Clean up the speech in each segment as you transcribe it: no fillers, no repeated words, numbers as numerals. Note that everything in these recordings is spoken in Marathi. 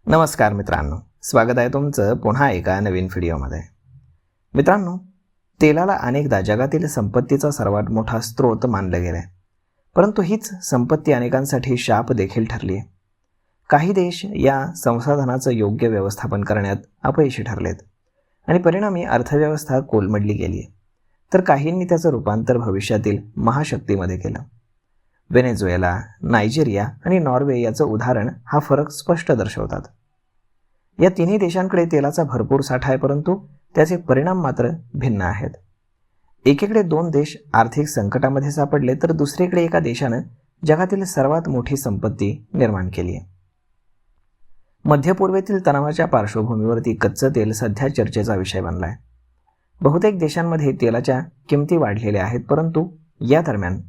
नमस्कार मित्रांनो, स्वागत आहे तुमचं पुन्हा एका नवीन व्हिडिओमध्ये. मित्रांनो, तेलाला अनेकदा जगातील संपत्तीचा सर्वात मोठा स्रोत मानलं गेलं आहे. परंतु हीच संपत्ती अनेकांसाठी शाप देखील ठरली आहे. काही देश या संसाधनाचं योग्य व्यवस्थापन करण्यात अपयशी ठरलेत आणि परिणामी अर्थव्यवस्था कोलमडली गेली आहे. तर काहींनी त्याचं रूपांतर भविष्यातील महाशक्तीमध्ये केलं. व्हेनेझुएला, नायजेरिया आणि नॉर्वे याचं उदाहरण हा फरक स्पष्ट दर्शवतात. या तिन्ही देशांकडे तेलाचा भरपूर साठा आहे, परंतु त्याचे परिणाम मात्र भिन्न आहेत. एकीकडे दोन देश आर्थिक संकटामध्ये सापडले, तर दुसरीकडे एका देशानं जगातील सर्वात मोठी संपत्ती निर्माण केली आहे. मध्य पूर्वेतील तणावाच्या पार्श्वभूमीवरती कच्चं तेल सध्या चर्चेचा विषय बनला आहे. बहुतेक देशांमध्ये तेलाच्या किमती वाढलेल्या आहेत, परंतु या दरम्यान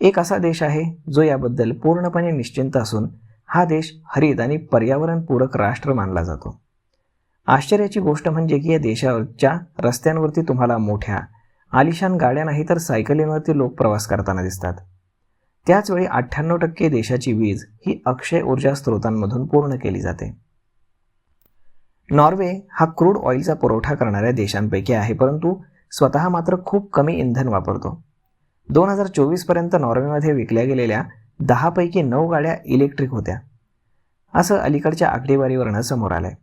एक असा देश आहे जो याबद्दल पूर्णपणे निश्चिंत असून हा देश हरित आणि पर्यावरणपूरक राष्ट्र मानला जातो. आश्चर्याची गोष्ट म्हणजे की या देशाच्या रस्त्यांवरती तुम्हाला मोठ्या आलिशान गाड्या नाही तर सायकलींवरती लोक प्रवास करताना दिसतात. त्याचवेळी 98% देशाची वीज ही अक्षय ऊर्जा स्रोतांमधून पूर्ण केली जाते. नॉर्वे हा क्रूड ऑइलचा पुरवठा करणाऱ्या देशांपैकी आहे, परंतु स्वतः मात्र खूप कमी इंधन वापरतो. 2024 पर्यंत नॉर्वेमध्ये विकल्या गेलेल्या 10 पैकी 9 गाड्या इलेक्ट्रिक होत्या, असं अलीकडच्या आकडेवारीवरून समोर आलंय.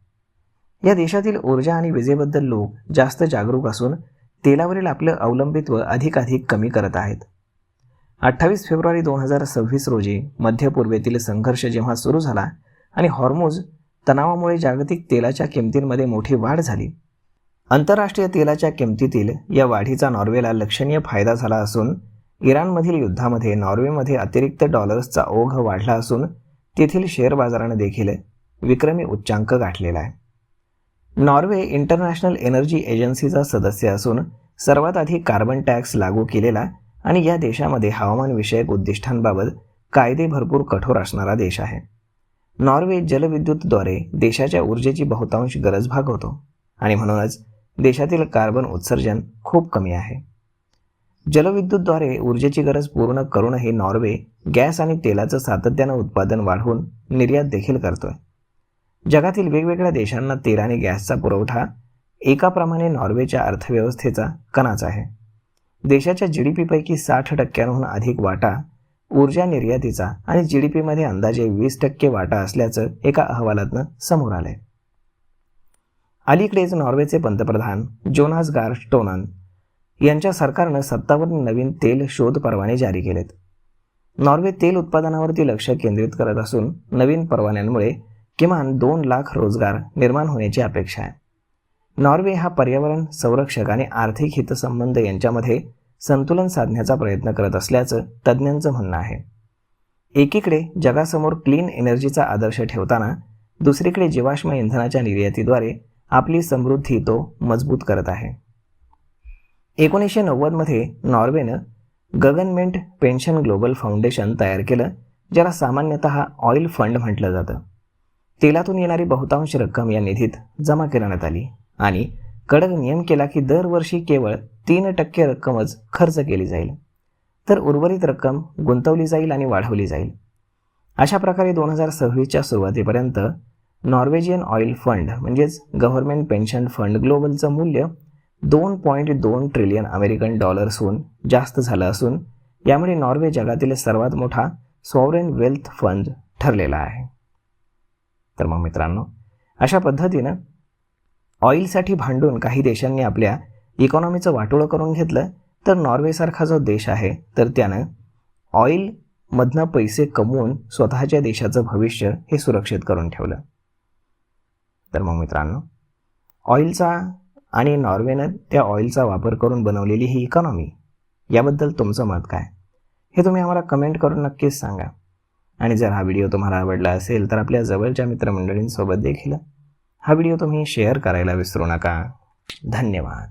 या देशातील ऊर्जा आणि विजेबद्दल लोक जास्त जागरूक असून तेलावरील आपलं अवलंबित्व अधिकाधिक कमी करत आहेत. 28 फेब्रुवारी 2026 रोजी मध्य पूर्वेतील संघर्ष जेव्हा सुरू झाला आणि हॉर्मुझ तणावामुळे जागतिक तेलाच्या किमतींमध्ये मोठी वाढ झाली. आंतरराष्ट्रीय तेलाच्या किमतीतील या वाढीचा नॉर्वेला लक्षणीय फायदा झाला असून इराणमधील युद्धामध्ये नॉर्वेमध्ये अतिरिक्त डॉलर्सचा ओघ वाढला असून तेथील शेअर बाजाराने देखील विक्रमी उच्चांक गाठलेला आहे. नॉर्वे इंटरनॅशनल एनर्जी एजन्सीचा सदस्य असून सर्वात आधी कार्बन टॅक्स लागू केलेला आणि या देशामध्ये हवामानविषयक उद्दिष्टांबाबत कायदे भरपूर कठोर असणारा देश आहे. नॉर्वे जलविद्युतद्वारे देशाच्या ऊर्जेची बहुतांश गरज भागवतो आणि म्हणूनच देशातील कार्बन उत्सर्जन खूप कमी आहे. जलविद्युतद्वारे ऊर्जेची गरज पूर्ण करूनही नॉर्वे गॅस आणि तेलाचं सातत्यानं उत्पादन वाढवून निर्यात देखील करतोय. जगातील वेगवेगळ्या देशांना तेल आणि गॅसचा पुरवठा एकाप्रमाणे नॉर्वेच्या अर्थव्यवस्थेचा कणाच आहे. देशाच्या GDP पैकी 60% अधिक वाटा ऊर्जा निर्यातीचा आणि GDP मध्ये अंदाजे 20% वाटा असल्याचं एका अहवालातनं समोर आलंय. अलीकडेच नॉर्वेचे पंतप्रधान जोनास गार स्टोनन यांच्या सरकारनं 57 नवीन तेल शोध परवाने जारी केलेत. नॉर्वे तेल उत्पादनावरती लक्ष केंद्रित करत असून नवीन परवान्यांमुळे किमान 2 लाख रोजगार निर्माण होण्याची अपेक्षा आहे. नॉर्वे हा पर्यावरण संरक्षक आणि आर्थिक हितसंबंध यांच्यामध्ये संतुलन साधण्याचा प्रयत्न करत असल्याचं तज्ज्ञांचं म्हणणं आहे. एकीकडे जगासमोर क्लीन एनर्जीचा आदर्श ठेवताना दुसरीकडे जीवाश्म इंधनाच्या निर्यातीद्वारे आपली समृद्धी तो मजबूत करत आहे. 1990 मध्ये नॉर्वेनं गव्हर्नमेंट पेन्शन ग्लोबल फाउंडेशन तयार केलं, ज्याला सामान्यतः ऑइल फंड म्हटलं जातं. तेलातून येणारी बहुतांश रक्कम या निधीत जमा करण्यात आली आणि कडक नियम केला की दरवर्षी केवळ 3% रक्कमच खर्च केली जाईल, तर उर्वरित रक्कम गुंतवली जाईल आणि वाढवली जाईल. अशा प्रकारे 2026च्या सुरुवातीपर्यंत नॉर्वेजियन ऑइल फंड म्हणजेच गव्हर्नमेंट पेन्शन फंड ग्लोबलचं मूल्य $2.2 ट्रिलियन अमेरिकन डॉलर्सहून जास्त झालं असून यामुळे नॉर्वे जगातील सर्वात मोठा सॉव्हरेन वेल्थ फंड ठरलेला आहे. तर मग मित्रांनो, अशा पद्धतीनं ऑइलसाठी भांडून काही देशांनी आपल्या इकॉनॉमीचं वाटोळं करून घेतलं, तर नॉर्वेसारखा जो देश आहे तर त्यानं ऑइलमधनं पैसे कमवून स्वतःच्या देशाचं भविष्य हे सुरक्षित करून ठेवलं. तर मग मित्रांनो, ऑइलचा आणि नॉर्वेनं त्या ऑइलचा वापर करून बनवलेली ही इकॉनॉमी याबद्दल तुमचं मत काय हे तुम्ही आम्हाला कमेंट करून नक्कीच सांगा. आणि जर हा व्हिडिओ तुम्हाला आवडला असेल तर आपल्या जवळच्या मित्रमंडळींसोबत देखील हा व्हिडिओ तुम्ही शेअर करायला विसरू नका. धन्यवाद.